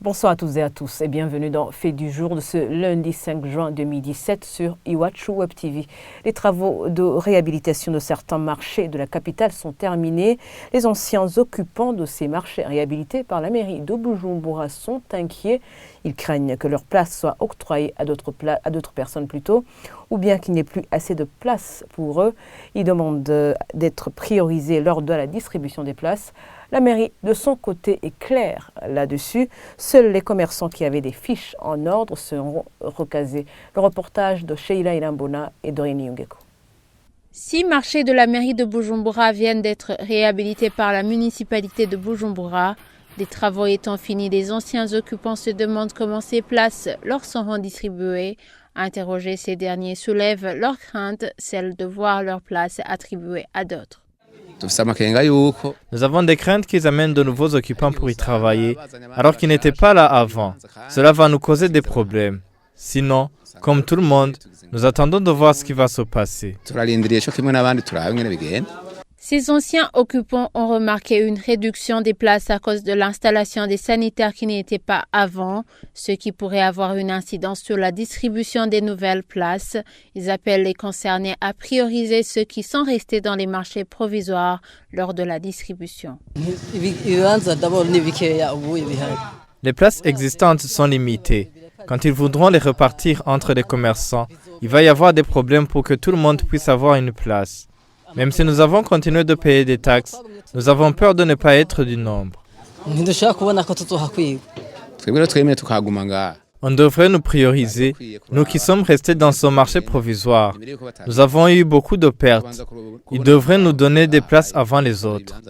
Bonsoir à toutes et à tous et bienvenue dans Fait du jour de ce lundi 5 juin 2017 sur Iwachu Web TV. Les travaux de réhabilitation de certains marchés de la capitale sont terminés. Les anciens occupants de ces marchés réhabilités par la mairie de Bujumbura sont inquiets. Ils craignent que leur place soit octroyée à d'autres personnes plutôt, ou bien qu'il n'y ait plus assez de place pour eux. Ils demandent d'être priorisés lors de la distribution des places. La mairie, de son côté, est claire là-dessus. Seuls les commerçants qui avaient des fiches en ordre seront recasés. Le reportage de Sheila Ilambona et Dorini Ungeko. 6 marchés de la mairie de Bujumbura viennent d'être réhabilités par la municipalité de Bujumbura. Les travaux étant finis, les anciens occupants se demandent comment ces places leur seront distribuées. Interrogés, ces derniers soulèvent leur crainte, celle de voir leurs places attribuées à d'autres. Nous avons des craintes qu'ils amènent de nouveaux occupants pour y travailler, alors qu'ils n'étaient pas là avant. Cela va nous causer des problèmes. Sinon, comme tout le monde, nous attendons de voir ce qui va se passer. Ces anciens occupants ont remarqué une réduction des places à cause de l'installation des sanitaires qui n'étaient pas avant, ce qui pourrait avoir une incidence sur la distribution des nouvelles places. Ils appellent les concernés à prioriser ceux qui sont restés dans les marchés provisoires lors de la distribution. Les places existantes sont limitées. Quand ils voudront les repartir entre les commerçants, il va y avoir des problèmes pour que tout le monde puisse avoir une place. Même si nous avons continué de payer des taxes, nous avons peur de ne pas être du nombre. On devrait nous prioriser, nous qui sommes restés dans ce marché provisoire. Nous avons eu beaucoup de pertes. Ils devraient nous donner des places avant les autres.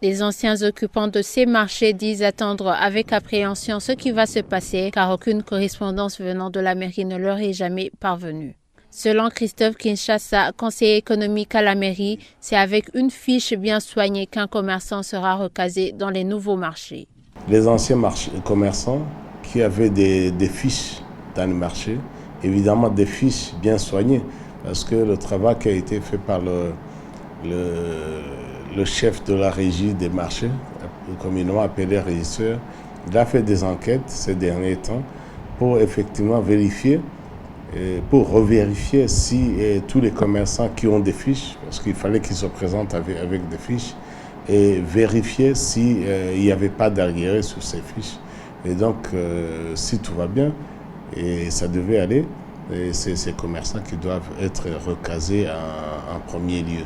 Les anciens occupants de ces marchés disent attendre avec appréhension ce qui va se passer, car aucune correspondance venant de la mairie ne leur est jamais parvenue. Selon Christophe Kinshasa, conseiller économique à la mairie, c'est avec une fiche bien soignée qu'un commerçant sera recasé dans les nouveaux marchés. Les anciens commerçants qui avaient des fiches dans le marché, évidemment des fiches bien soignées, parce que le travail qui a été fait par le chef de la régie des marchés, communément appelé régisseur, il a fait des enquêtes ces derniers temps pour effectivement vérifier, pour revérifier si tous les commerçants qui ont des fiches, parce qu'il fallait qu'ils se présentent avec des fiches, et vérifier s'il n'y avait pas d'arriérés sur ces fiches. Et donc, si tout va bien, et ça devait aller, c'est ces commerçants qui doivent être recasés en premier lieu.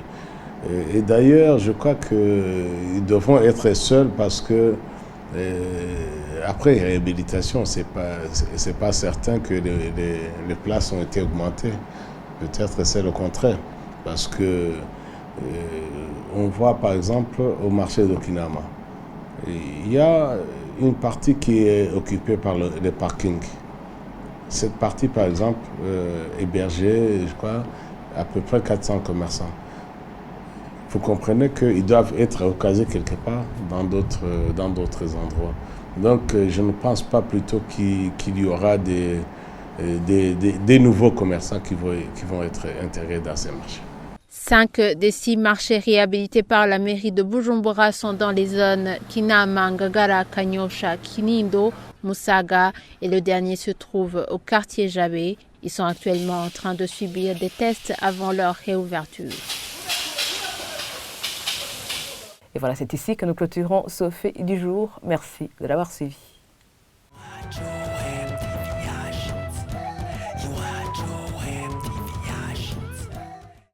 Et d'ailleurs, je crois qu'ils devront être seuls parce que après réhabilitation, c'est pas certain que les places ont été augmentées. Peut-être c'est le contraire. Parce que on voit par exemple au marché d'Okinama, il y a une partie qui est occupée par les parkings. Cette partie par exemple hébergeait, je crois, à peu près 400 commerçants. Vous comprenez qu'ils doivent être recasés quelque part dans d'autres endroits. Donc, je ne pense pas plutôt qu'il y aura des nouveaux commerçants qui vont être intégrés dans ces marchés. 5 des 6 marchés réhabilités par la mairie de Bujumbura sont dans les zones Kinama, Ngagara, Kanyosha, Kinindo, Musaga et le dernier se trouve au quartier Jabé. Ils sont actuellement en train de subir des tests avant leur réouverture. Et voilà, c'est ici que nous clôturons ce fait du jour. Merci de l'avoir suivi.